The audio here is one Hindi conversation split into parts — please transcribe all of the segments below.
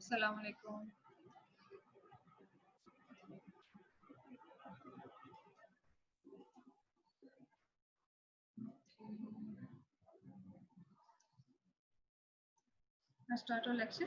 अस्सलाम वालेकुम। I start our lecture.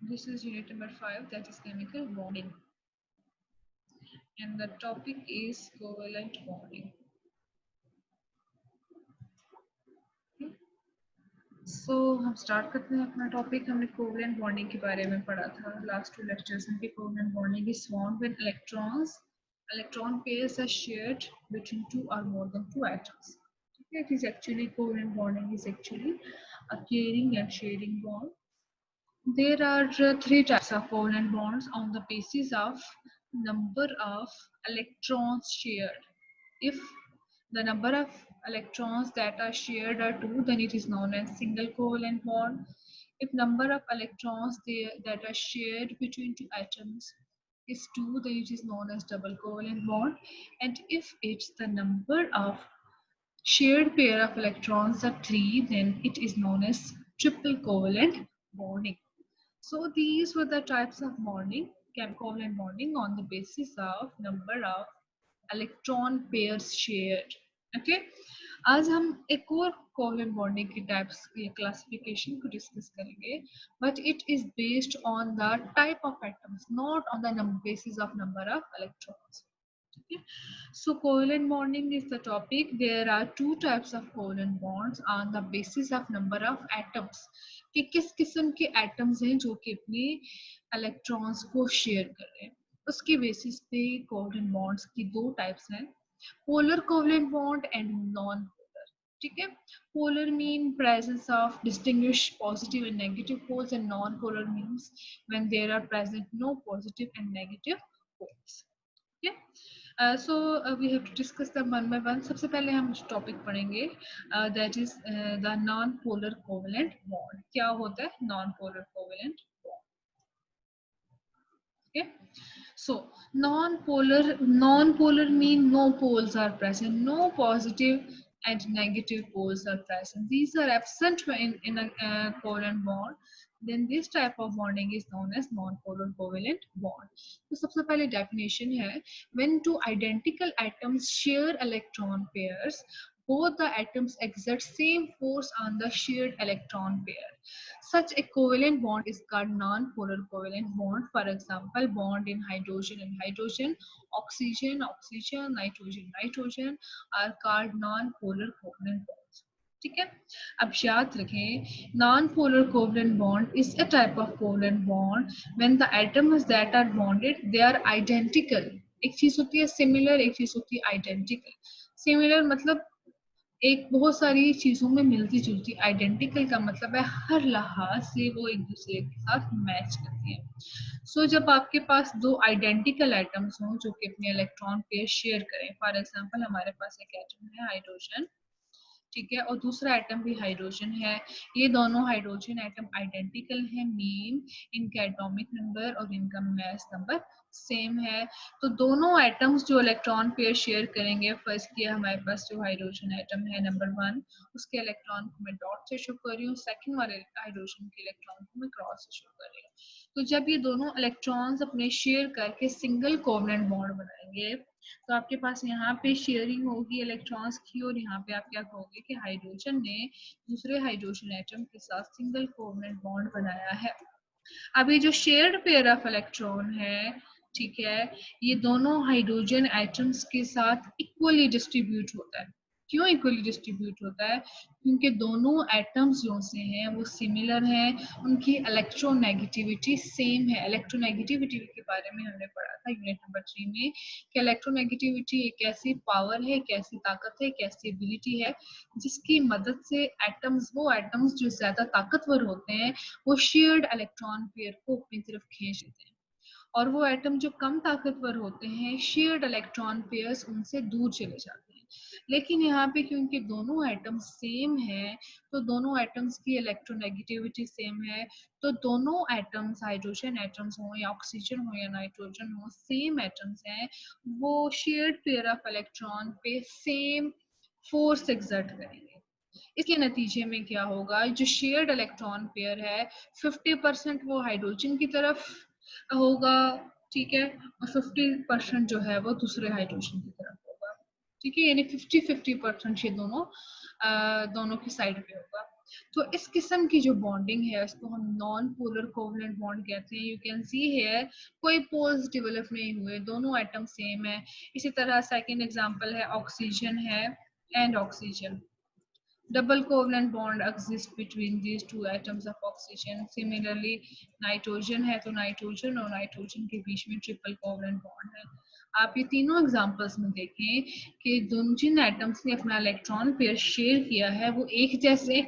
This is unit number 5, that is chemical bonding, and the topic is covalent bonding. So हम स्टार्ट करते हैं अपना टॉपिक। हमने कोवलेंट बॉन्डिंग के बारे में पढ़ा था लास्ट 2 लेक्चर्स में कि covalent bonding is formed when electron pairs are shared between two or more than two atoms. Okay, it is actually covalent bonding is actually a caring and sharing bond. There are three types of covalent bonds on the basis of number of electrons shared. If the number of electrons that are shared are 2, then it is known as single covalent bond. If number of electrons that are shared between two atoms is 2, then it is known as double covalent bond. And if it's the number of shared pair of electrons are 3, then it is known as triple covalent bonding. So these were the types of bonding, covalent bonding on the basis of number of electron pairs shared. Okay, आज हम एक और covalent bonding की types या classification को discuss करेंगे, but it is based on the type of atoms, not on the basis of number of electrons. Okay. So covalent bonding is the topic. There are two types of covalent bonds on the basis of number of atoms. कि किस किस्म के एटम्स हैं जो कि अपने इलेक्ट्रॉन्स को शेयर कर रहे हैं, उसके बेसिस पे कोवलेंट बॉन्ड्स की दो टाइप्स हैं, polar covalent bond and non polar. ठीक है, polar mean presence of distinguish positive and negative poles and non polar means when there are present no positive and negative poles. So we have to discuss the one by one. सबसे पहले हम टॉपिक पढ़ेंगे that is the non polar covalent bond. क्या होता है non polar covalent bond? Okay, so non-polar mean no poles are present, no positive and negative poles are present. These are absent in a covalent bond. Then this type of bonding is known as non-polar covalent bond. तो सबसे पहले definition है, when two identical atoms share electron pairs, both the atoms exert same force on the shared electron pair. Such a covalent bond is called non-polar covalent bond. For example, bond in hydrogen and hydrogen, oxygen, oxygen, nitrogen, nitrogen are called non-polar covalent bonds. ठीक है, अब याद रखें non polar covalent bond is a type of covalent bond when the atoms that are bonded they are identical. एक चीज होती है सिमिलर, एक चीज होती है आइडेंटिकल. सिमिलर मतलब एक बहुत सारी चीजों में मिलती जुलती, आइडेंटिकल का मतलब है हर लिहाज से वो एक दूसरे के साथ मैच करती है. सो जब आपके पास दो आइडेंटिकल एटम्स हों जो कि अपने इलेक्ट्रॉन पेयर शेयर करें, फॉर एग्जांपल हमारे पास एक एटम है हाइड्रोजन, ठीक है, और दूसरा एटम भी हाइड्रोजन है. ये दोनों हाइड्रोजन एटम आइडेंटिकल है, मीन इनका एटॉमिक नंबर और इनका मास नंबर सेम है. तो दोनों एटम्स जो इलेक्ट्रॉन पेयर शेयर करेंगे, फर्स्ट किया हमारे पास जो हाइड्रोजन एटम है नंबर 1, उसके इलेक्ट्रॉन को मैं डॉट से शो कर रही हूँ, सेकंड वाले हाइड्रोजन के इलेक्ट्रॉन को मैं क्रॉस से शो कर रही हूँ. तो जब ये दोनों इलेक्ट्रॉन्स अपने शेयर करके सिंगल कोवलेंट बॉन्ड बनाएंगे, तो आपके पास यहाँ पे शेयरिंग होगी इलेक्ट्रॉन्स की, और यहाँ पे आप क्या कहोगे कि हाइड्रोजन ने दूसरे हाइड्रोजन एटम के साथ सिंगल कोवलेंट बॉन्ड बनाया है. अब ये जो शेयर्ड पेयर ऑफ इलेक्ट्रॉन है, ठीक है, ये दोनों हाइड्रोजन एटम्स के साथ इक्वली डिस्ट्रीब्यूट होता है. क्यों इक्वली डिस्ट्रीब्यूट होता है? क्योंकि दोनों एटम्स जो से हैं वो सिमिलर हैं, उनकी इलेक्ट्रोनेगेटिविटी सेम है. इलेक्ट्रोनेगेटिविटी के बारे में हमने पढ़ा था यूनिट नंबर 3 में कि इलेक्ट्रोनेगेटिविटी एक ऐसी पावर है, एक ऐसी ताकत है, एक ऐसी एबिलिटी है जिसकी मदद से वो एटम्स जो ज्यादा ताकतवर होते हैं वो शेयर्ड इलेक्ट्रॉन पेयर को अपनी तरफ खींच लेते हैं, और वो एटम जो कम ताकतवर होते हैं शेयर्ड इलेक्ट्रॉन पेयर्स उनसे दूर चले जाते हैं. लेकिन यहाँ पे क्योंकि दोनों एटम्स सेम है, तो दोनों एटम्स की इलेक्ट्रोनेगेटिविटी सेम है, तो दोनों एटम्स हाइड्रोजन एटम्स हो या ऑक्सीजन हो या नाइट्रोजन हो, सेम एटम्स हैं, वो शेयर्ड पेयर ऑफ इलेक्ट्रॉन पे सेम फोर्स एक्सर्ट करेंगे. इसके नतीजे में क्या होगा, जो शेयर्ड इलेक्ट्रॉन पेयर है 50% वो हाइड्रोजन की तरफ होगा, ठीक है, और 50% जो है वो दूसरे हाइड्रोजन की तरफ होगा, ठीक है, यानी 50-50% ये दोनों की साइड पे होगा। तो इस किस्म की जो बॉन्डिंग है उसको हम नॉन पोलर कोवलेंट बॉन्ड कहते हैं। यू कैन सी हेयर कोई पोल्स डेवलप नहीं हुए, दोनों एटम सेम है। इसी तरह सेकंड एग्जांपल है ऑक्सीजन है and oxygen, double covalent bond exists between these two atoms of oxygen. Similarly nitrogen है तो नाइट्रोजन और नाइट्रोजन के बीच में ट्रिपल कोवलेंट बॉन्ड है। आप ये तीनों एग्जांपल्स में देखें कि दोनों जिन एटम्स ने अपना इलेक्ट्रॉन पेयर शेयर किया है वो एक जैसे,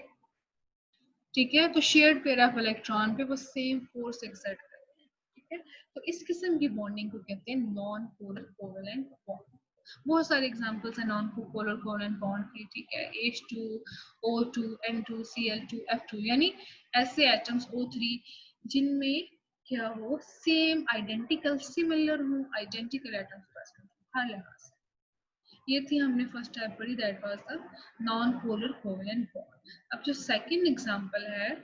ठीक है, तो शेयर्ड पेयर ऑफ इलेक्ट्रॉन पे वो सेम फोर्स एक्सर्ट करते हैं, ठीक है। तो इस किस्म की बॉन्डिंग को कहते हैं नॉन पोलर कोवलेंट बॉन्ड। बहुत सारे एग्जांपल्स हैं नॉन पोलर कोवलेंट बॉन्ड की, ठीक है, H2O2 N2Cl2 F2, यानी ऐसे एटम्स O3 जिनमें क्या हो, सेम आइडेंटिकल सिमिलर हो, आइडेंटिकल एटम्स प्रेजेंट हो हर लिहाज से। ये थी हमने फर्स्ट टाइप पढ़ी, that was the non polar covalent bond. अब जो सेकंड एग्जांपल है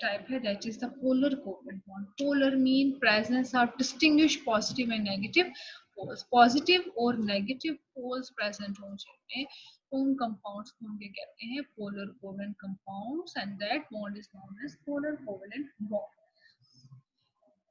टाइप है that is the polar covalent bond. Polar mean presence of distinguish positive and negative poles. Positive और नेगेटिव पोल्स प्रेजेंट होने चाहिए उन कंपाउंड्स को हम क्या कहते हैं, polar covalent compounds, and that bond is known as polar covalent bond.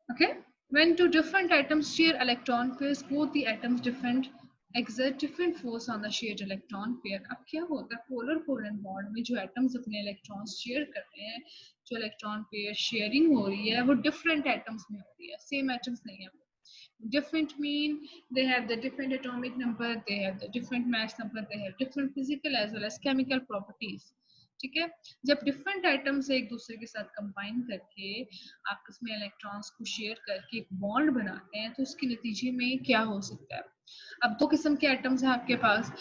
Okay, when two different atoms share electron pairs, both the atoms different exert different force on the shared electron pair. अब क्या होता है पोलर कोवलेंट बॉन्ड में जो एटम्स अपने इलेक्ट्रॉन्स शेयर कर रहे हैं, जो इलेक्ट्रॉन पेयर शेयरिंग हो रही है वो डिफरेंट एटम्स में हो रही है, सेम एटम्स नहीं है। Different mean they have the different atomic number, they have the different mass number, they have different physical as well as chemical properties, ठीक है। जब डिफरेंट आइटम्स एक दूसरे के साथ कंबाइन करके आपस में इलेक्ट्रॉन्स को शेयर करके एक बॉन्ड बनाते हैं तो उसके नतीजे में क्या हो सकता है। अब दो किस्म के एटम्स हैं आपके पास,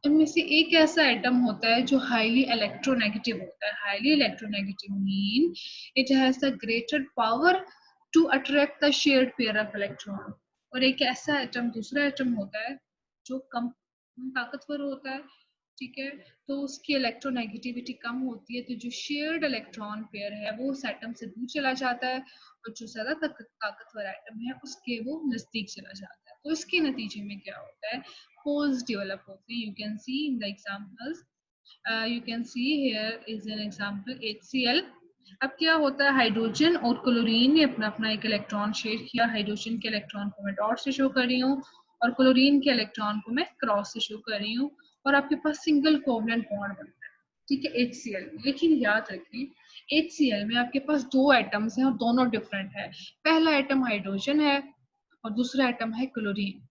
इनमें से एक ऐसा एटम होता है जो हाईली इलेक्ट्रोनेगेटिव होता है। Highly electronegative mean it has the greater power to attract the shared pair of electron. और एक ऐसा एटम दूसरा एटम होता है जो कम ताकतवर होता है, ठीक है, तो उसकी इलेक्ट्रोनेगेटिविटी कम होती है, तो जो शेयर्ड इलेक्ट्रॉन पेयर है वो उस एटम से दूर चला जाता है और जो ज्यादा ताकतवर एटम है उसके वो नजदीक चला जाता है। तो इसके नतीजे में क्या होता है, पोल्स डेवलप होते हैं। You can see in the examples, you can see here is an example HCl। अब क्या होता है, हाइड्रोजन और क्लोरीन ने अपना अपना एक इलेक्ट्रॉन शेयर किया। हाइड्रोजन के इलेक्ट्रॉन को मैं डॉट से शो कर रही हूँ और क्लोरीन के इलेक्ट्रॉन को मैं क्रॉस से शो कर रही हूँ, और आपके पास सिंगल कोवलेंट बॉन्ड बनता है, ठीक है, HCl। लेकिन याद रखें HCl में आपके पास दो एटम्स हैं और दोनों डिफरेंट है। पहला एटम हाइड्रोजन है और दूसरा एटम है क्लोरीन।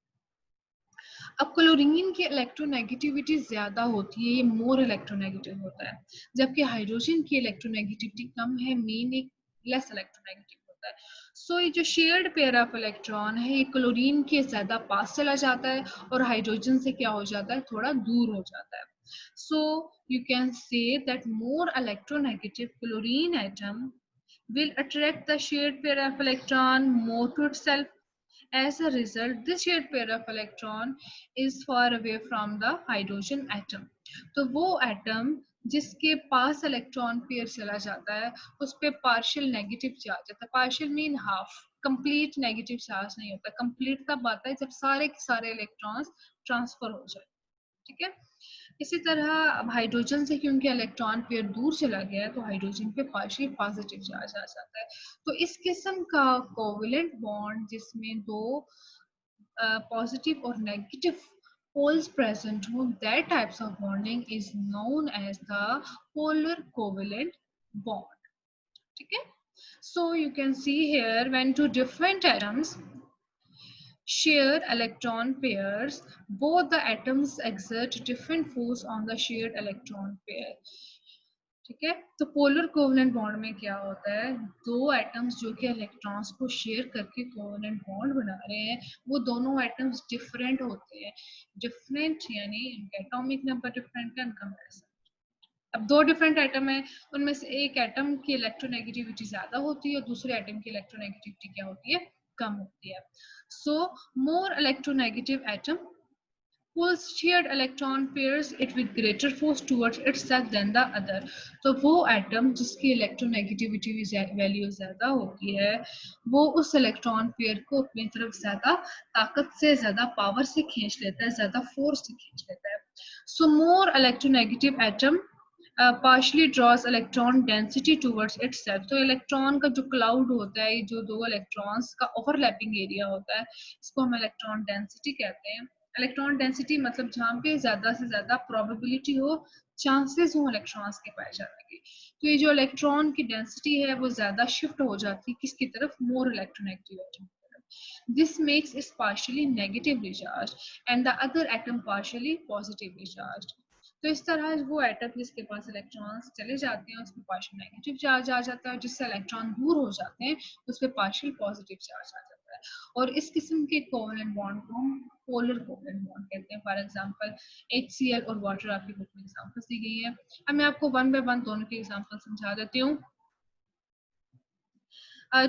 अब क्लोरीन की इलेक्ट्रोनेगेटिविटी ज्यादा होती है, ये मोर इलेक्ट्रोनेगेटिव होता है, जबकि हाइड्रोजन की इलेक्ट्रोनेगेटिविटी कम है, मीन एक लेस इलेक्ट्रोनेगेटिव होता है। सो ये जो शेयर्ड पेयर ऑफ इलेक्ट्रॉन है ये क्लोरीन के ज्यादा पास चला जाता है और हाइड्रोजन से क्या हो जाता है, थोड़ा दूर हो जाता है। So you can say that more electronegative chlorine atom will attract the shared pair of electron more to itself. As a result, this shared pair of electron is far away from the hydrogen atom. तो वो एटम जिसके पास इलेक्ट्रॉन पेयर चला जाता है उस पे पार्शियल नेगेटिव चार्ज आता है। Partial mean half, complete negative charge नहीं होता। कंप्लीट तब आता है जब सारे के सारे इलेक्ट्रॉन्स ट्रांसफर हो जाए, ठीक है। इसी तरह अब हाइड्रोजन से क्योंकि इलेक्ट्रॉन पेयर दूर चला गया है तो हाइड्रोजन पे पार्शियल पॉजिटिव चार्ज आ जाता है। तो इस किस्म का कोवेलेंट बॉन्ड जिसमें दो पॉजिटिव और नेगेटिव poles present हो, that types of bonding is known as the polar covalent bond, ठीक है। So you can see here when two different atoms share electron pairs, both the atoms exert different force on the shared electron pair, ठीक है। तो पोलर कोवलेंट बॉन्ड में क्या होता है, दो एटम्स जो कि इलेक्ट्रॉन्स को शेयर करके कोवलेंट बॉन्ड बना रहे हैं वो दोनों एटम्स डिफरेंट होते हैं। डिफरेंट यानी इनका एटॉमिक नंबर डिफरेंट है, इनका मास। अब दो डिफरेंट एटम है, उनमें से एक एटम की इलेक्ट्रोनेगेटिविटी ज्यादा होती है और दूसरे एटम की इलेक्ट्रोनेगेटिविटी क्या होती है, कम होती है। So more electronegative atom pulls shared electron pairs it with greater force towards itself than the other. तो वो एटम जिसकी इलेक्ट्रोनेगेटिविटी वैल्यू ज्यादा होती है वो उस इलेक्ट्रॉन पेयर को अपनी तरफ ज्यादा ताकत से, ज्यादा पावर से खींच लेता है, ज्यादा फोर्स से खींच लेता है. So more electronegative atom partially draws electron density towards itself. तो इलेक्ट्रॉन का जो क्लाउड होता है, जो दो इलेक्ट्रॉन्स का ओवरलैपिंग एरिया होता है, इसको हम इलेक्ट्रॉन डेंसिटी कहते हैं. इलेक्ट्रॉन डेंसिटी मतलब जहाँ पे ज्यादा से ज्यादा प्रोबेबिलिटी हो, चांसेस हो इलेक्ट्रॉन्स के पाए जाने के. तो ये जो इलेक्ट्रॉन की डेंसिटी है वो ज्यादा शिफ्ट हो जाती है किसकी तरफ, मोर इलेक्ट्रोनेगेटिव एटम की तरफ. This makes it partially negatively charged and the other atom partially positively charged. तो इस तरह वो एटम जिसके पास इलेक्ट्रॉन्स चले जाते हैं उसमें पार्शियल नेगेटिव चार्ज आ जाता है, जिससे इलेक्ट्रॉन दूर हो जाते हैं उस पर पार्शियल पॉजिटिव चार्ज आ जाता है. और इस किस्म के कोवेलेंट बॉन्ड को हम पोलर कोवेलेंट बॉन्ड कहते हैं. फॉर एग्जांपल HCl और वाटर आपकी बुक में एग्जांपल्स दी गई है. अब मैं आपको वन बाय वन दोनों के एग्जांपल समझा देती हूँ.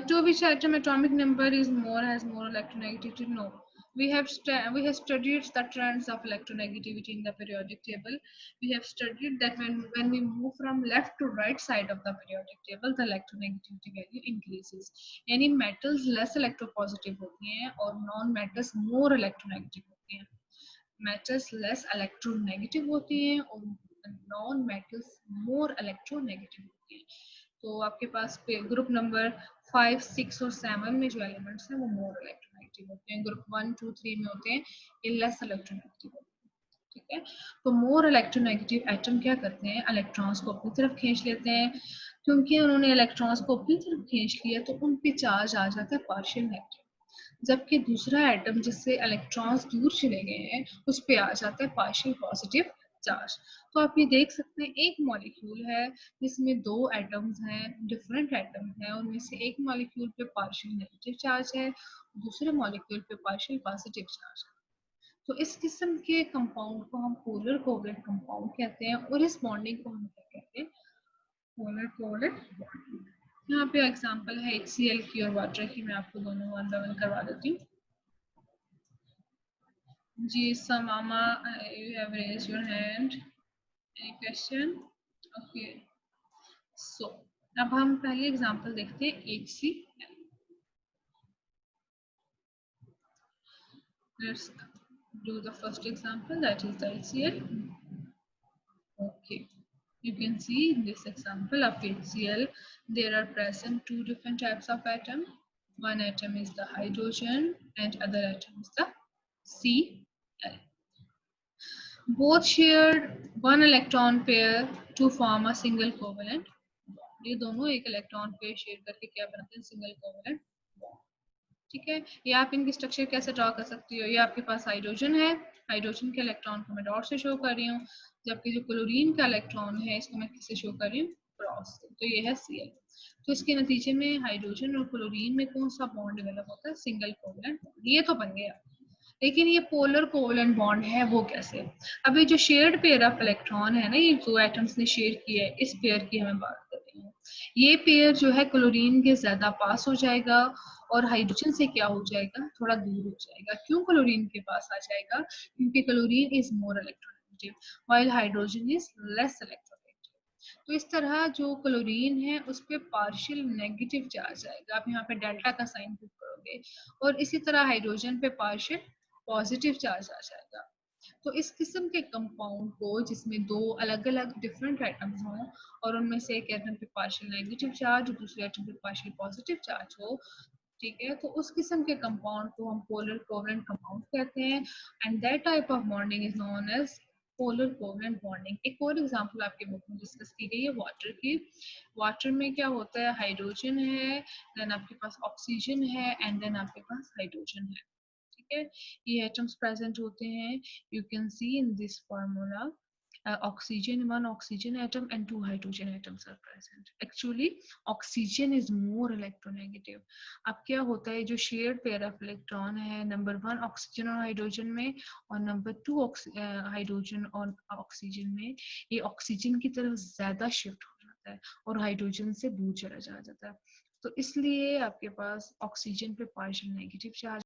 To which atom atomic number is more, has more electronegativity? No. We have studied the trends of electronegativity in the periodic table. We have studied that when we move from left to right side of the periodic table, the electronegativity value increases. यानी metals less electropositive होती हैं और non metals more electronegative होती हैं. Metals less electronegative होती हैं और non metals more electronegative होती हैं. तो आपके पास ग्रुप नंबर 5, 6 और 7 में जो एलिमेंट्स हैं वो मोर इलेक्ट्रोनेगेटिव होते हैं. ग्रुप 1, 2, 3 में होते हैं ये लेस इलेक्ट्रोनेगेटिव होते हैं. ठीक है. तो मोर इलेक्ट्रोनेगेटिव एटम क्या करते हैं, इलेक्ट्रॉन्स को अपनी तरफ खींच लेते हैं. क्योंकि उन्होंने इलेक्ट्रॉन्स को अपनी तरफ खींच लिया तो उन पे चार्ज आ जाता है पार्शियल नेगेटिव. जबकि दूसरा एटम जिससे इलेक्ट्रॉन्स दूर चले गए हैं उस पे आ जाता है पार्शियल पॉजिटिव चार्ज. तो आप ये देख सकते हैं एक मॉलिक्यूल है जिसमें दो एटम्स हैं, डिफरेंट एटम्स हैं, उनमें से एक मॉलिक्यूल पे पार्शियल नेगेटिव चार्ज है, दूसरे मॉलिक्यूल पे पार्शियल पॉजिटिव चार्ज है. तो इस किस्म के कंपाउंड को हम पोलर कोवेलेंट कंपाउंड कहते हैं और इस बॉन्डिंग को हम क्या कहते हैं, पोलर कोवेलेंट बॉन्डिंग. यहाँ पे एग्जांपल है HCl की और वाटर की. मैं आपको दोनों वन बाय वन करवा देती हूँ. जी Samama, you have raised your hand. Any question? Okay. So अब हम पहले एग्जांपल देखते हैं HCl. Let's do the first example, that is the HCl. Okay. You can see in this example of HCl, there are present two different types of atom. One atom is the hydrogen and other atom is the Cl. Both shared one electron pair to form a single covalent bond. ये दोनों एक इलेक्ट्रॉन पेयर शेयर करके क्या बनाते हैं, सिंगल कोवेलेंट बॉन्ड. ठीक है. ये आप इनकी स्ट्रक्चर कैसे ड्रॉ कर सकती हो, ये आपके पास हाइड्रोजन है, हाइड्रोजन के इलेक्ट्रॉन को मैं डॉट से शो कर रही हूँ, जबकि जो क्लोरीन का इलेक्ट्रॉन है इसको मैं किससे शो कर रही हूँ, क्रॉस से. तो ये है Cl. तो इसके नतीजे में हाइड्रोजन और क्लोरीन में कौन सा बॉन्ड डेवलप होता है, सिंगल कोवेलेंट बॉन्ड. ये तो बन गया. लेकिन ये पोलर कोवेलेंट बॉन्ड है वो कैसे. अब ये जो शेयर्ड पेयर ऑफ इलेक्ट्रॉन है ना, ये दो एटम्स ने शेयर किया है, इस पेयर की हमें बात कर रही हूँ. ये पेयर जो है क्लोरीन के ज्यादा पास हो जाएगा और हाइड्रोजन से क्या हो जाएगा, थोड़ा दूर हो जाएगा. क्यों क्लोरीन के पास आ जाएगा, क्योंकि chlorine is more electronegative while hydrogen is less electronegative. तो इस तरह जो क्लोरीन है उस पर पार्शियल नेगेटिव चार्ज आएगा. आप यहाँ पे डेल्टा का साइन पुट करोगे और इसी तरह हाइड्रोजन पे पार्शियल पॉजिटिव चार्ज आ जाएगा. तो इस किस्म के कंपाउंड को जिसमें दो अलग अलग डिफरेंट एटम्स हों और उनमें से एक एटम पे पार्शियल नेगेटिव चार्ज और दूसरे एटम पे पार्शियल पॉजिटिव चार्ज हो, ठीक है, तो उस किस्म के कंपाउंड को हम पोलर कोवेलेंट कंपाउंड कहते हैं. And that type of bonding is known as polar covalent bonding. एक और एग्जांपल आपके बुक में डिस्कस की गई है वाटर की. वाटर में क्या होता है, हाइड्रोजन है, देन आपके पास ऑक्सीजन है एंड देन आपके पास हाइड्रोजन है. ठीक है. ये एटम्स प्रेजेंट होते हैं. You can see in this formula oxygen, one oxygen atom and two hydrogen atoms are present. Actually oxygen is more electronegative. अब क्या होता है, जो शेयर्ड पेयर ऑफ इलेक्ट्रॉन है नंबर 1 ऑक्सीजन और हाइड्रोजन में और नंबर 2 हाइड्रोजन और ऑक्सीजन में, ये ऑक्सीजन की तरफ ज्यादा शिफ्ट हो जाता है और हाइड्रोजन से दूर चला जाता है. तो इसलिए आपके पास ऑक्सीजन पे पार्शियल नेगेटिव चार्ज